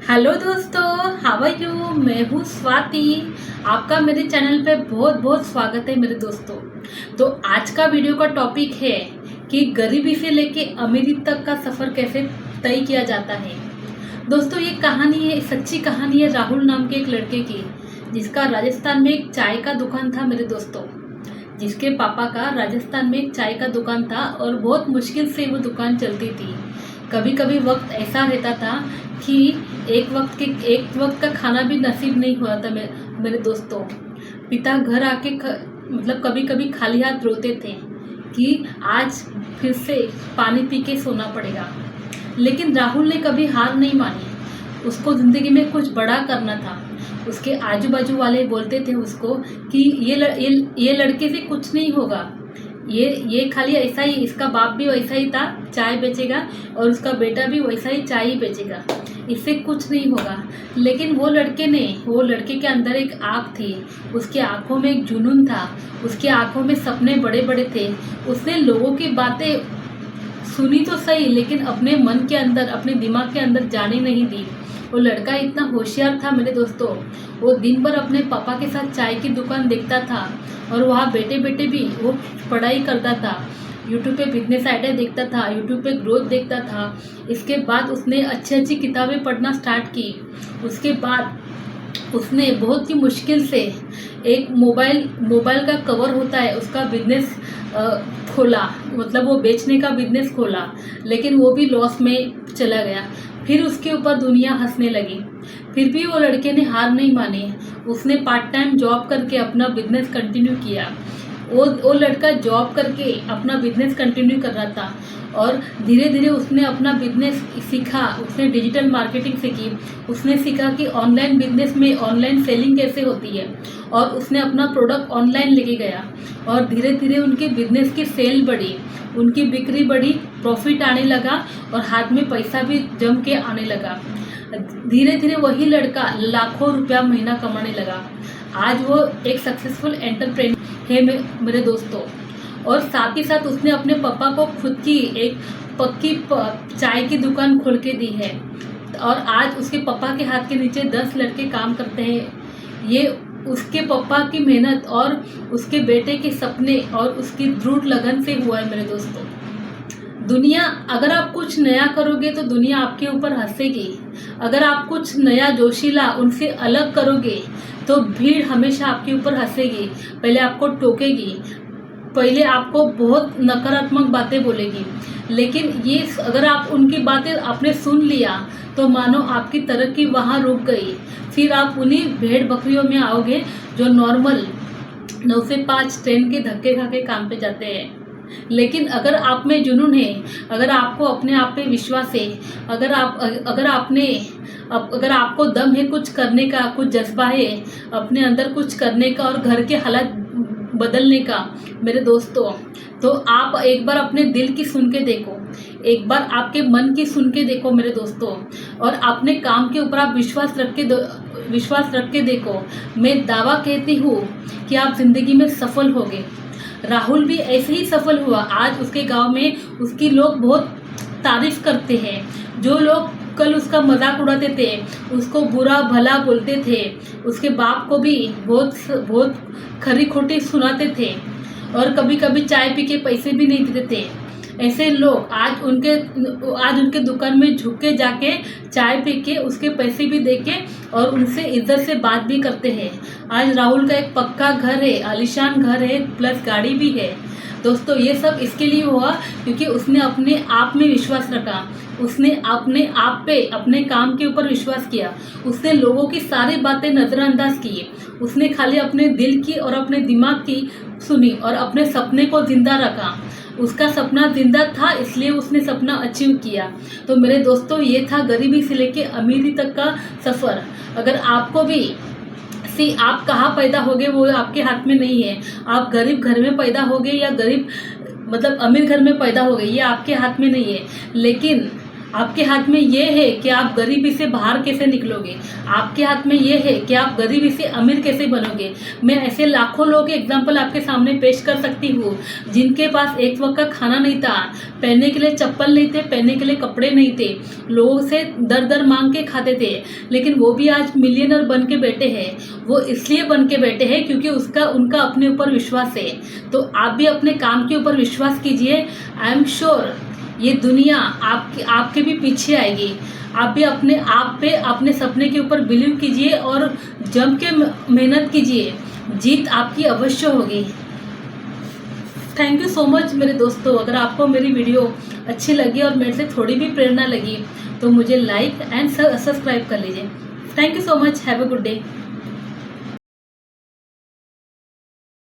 Hello दोस्तों, how are you. मैं हूँ स्वाति। आपका मेरे चैनल पे बहुत बहुत स्वागत है मेरे दोस्तों। तो आज का वीडियो का टॉपिक है कि गरीबी से लेके अमीरी तक का सफ़र कैसे तय किया जाता है। दोस्तों, ये कहानी है, सच्ची कहानी है राहुल नाम के एक लड़के की, जिसका राजस्थान में एक चाय का दुकान था मेरे दोस्तों। जिसके पापा का राजस्थान में एक चाय का दुकान था और बहुत मुश्किल से वो दुकान चलती थी। कभी कभी वक्त ऐसा रहता था कि एक वक्त का खाना भी नसीब नहीं हुआ था मेरे दोस्तों। पिता घर आके मतलब कभी कभी खाली हाथ रोते थे कि आज फिर से पानी पी के सोना पड़ेगा। लेकिन राहुल ने कभी हार नहीं मानी। उसको ज़िंदगी में कुछ बड़ा करना था। उसके आजू बाजू वाले बोलते थे उसको कि ये लड़के से कुछ नहीं होगा, ये खाली ऐसा ही, इसका बाप भी वैसा ही था, चाय बेचेगा, और उसका बेटा भी वैसा ही चाय ही बेचेगा, इससे कुछ नहीं होगा। लेकिन वो लड़के के अंदर एक आँख थी, उसकी आँखों में एक जुनून था, उसकी आँखों में सपने बड़े बड़े थे। उसने लोगों की बातें सुनी तो सही, लेकिन अपने मन के अंदर, अपने दिमाग के अंदर जाने नहीं दी। वो लड़का इतना होशियार था मेरे दोस्तों। वो दिन भर अपने पापा के साथ चाय की दुकान देखता था और वहाँ बैठे बैठे भी वो पढ़ाई करता था। यूट्यूब पे बिजनेस आइडिया देखता था, यूट्यूब पे ग्रोथ देखता था। इसके बाद उसने अच्छी अच्छी किताबें पढ़ना स्टार्ट की। उसके बाद उसने बहुत ही मुश्किल से एक मोबाइल का कवर होता है उसका बिजनेस खोला, मतलब वो बेचने का बिजनेस खोला, लेकिन वो भी लॉस में चला गया। फिर उसके ऊपर दुनिया हंसने लगी। फिर भी वो लड़के ने हार नहीं मानी। उसने पार्ट टाइम जॉब करके अपना बिजनेस कंटिन्यू किया। वो लड़का जॉब करके अपना बिजनेस कंटिन्यू कर रहा था और धीरे धीरे उसने अपना बिजनेस सीखा। उसने डिजिटल मार्केटिंग सीखी। उसने सीखा कि ऑनलाइन बिजनेस में ऑनलाइन सेलिंग कैसे होती है, और उसने अपना प्रोडक्ट ऑनलाइन लेके गया और धीरे धीरे उनके बिजनेस की सेल बढ़ी, उनकी बिक्री बढ़ी, प्रॉफिट आने लगा और हाथ में पैसा भी जम के आने लगा। धीरे धीरे वही लड़का लाखों रुपया महीना कमाने लगा। आज वो एक सक्सेसफुल एंटरप्रेन्योर है मेरे दोस्तों। और साथ ही साथ उसने अपने पापा को खुद की एक पक्की चाय की दुकान खोल के दी है, और आज उसके पापा के हाथ के नीचे 10 लड़के काम करते हैं। ये उसके पापा की मेहनत और उसके बेटे के सपने और उसकी दृढ़ लगन से हुआ है मेरे दोस्तों। दुनिया, अगर आप कुछ नया करोगे तो दुनिया आपके ऊपर हंसेगी। अगर आप कुछ नया जोशीला उनसे अलग करोगे तो भीड़ हमेशा आपके ऊपर हंसेगी, पहले आपको टोकेगी, पहले आपको बहुत नकारात्मक बातें बोलेगी। लेकिन ये अगर आप उनकी बातें आपने सुन लिया तो मानो आपकी तरक्की वहाँ रुक गई। फिर आप उन्हीं भेड़ बकरियों में आओगे जो नॉर्मल 9 से 5 ट्रेन के धक्के खा के काम पे जाते हैं। लेकिन अगर आप में जुनून है, अगर आपको अपने आप पे विश्वास है, अगर आपको दम है कुछ करने का, कुछ जज्बा है अपने अंदर कुछ करने का और घर के हालात बदलने का मेरे दोस्तों, तो आप एक बार अपने दिल की सुन के देखो, एक बार आपके मन की सुन के देखो मेरे दोस्तों, और अपने काम के ऊपर आप विश्वास रख के देखो। मैं दावा कहती हूँ कि आप जिंदगी में सफल होगे। राहुल भी ऐसे ही सफल हुआ। आज उसके गांव में उसकी लोग बहुत तारीफ करते हैं। जो लोग कल उसका मजाक उड़ाते थे, उसको बुरा भला बोलते थे, उसके बाप को भी बहुत खरी खोटी सुनाते थे और कभी कभी चाय पी के पैसे भी नहीं देते थे, ऐसे लोग आज उनके दुकान में झुक के जाके चाय पी के उसके पैसे भी दे के और उनसे इज्जत से बात भी करते हैं। आज राहुल का एक पक्का घर है, आलीशान घर है, प्लस गाड़ी भी है। दोस्तों, ये सब इसके लिए हुआ क्योंकि उसने अपने आप में विश्वास रखा, उसने अपने आप पे, अपने काम के ऊपर विश्वास किया, उसने लोगों की सारी बातें नज़रअंदाज की, उसने खाली अपने दिल की और अपने दिमाग की सुनी और अपने सपने को जिंदा रखा। उसका सपना जिंदा था, इसलिए उसने सपना अचीव किया। तो मेरे दोस्तों, ये था गरीबी से लेके अमीरी तक का सफ़र। अगर आपको भी आप कहाँ पैदा होगे वो आपके हाथ में नहीं है। आप गरीब घर में पैदा होगे या गरीब मतलब अमीर घर में पैदा होगे, ये आपके हाथ में नहीं है। लेकिन आपके हाथ में ये है कि आप गरीबी से बाहर कैसे निकलोगे, आपके हाथ में ये है कि आप गरीबी से अमीर कैसे बनोगे। मैं ऐसे लाखों लोगों के एग्जाम्पल आपके सामने पेश कर सकती हूँ जिनके पास एक वक्त का खाना नहीं था, पहनने के लिए चप्पल नहीं थे, पहनने के लिए कपड़े नहीं थे, लोगों से दर दर मांग के खाते थे, लेकिन वो भी आज मिलियनर बन के बैठे हैं। वो इसलिए बन के बैठे हैं क्योंकि उनका अपने ऊपर विश्वास है। तो आप भी अपने काम के ऊपर विश्वास कीजिए। आई एम श्योर ये दुनिया आपके भी पीछे आएगी। आप भी अपने आप पे, अपने सपने के ऊपर बिलीव कीजिए और जम के मेहनत कीजिए, जीत आपकी अवश्य होगी। थैंक यू सो मच मेरे दोस्तों। अगर आपको मेरी वीडियो अच्छी लगी और मेरे से थोड़ी भी प्रेरणा लगी तो मुझे लाइक एंड सब्सक्राइब कर लीजिए। Thank you so much. Have a good day.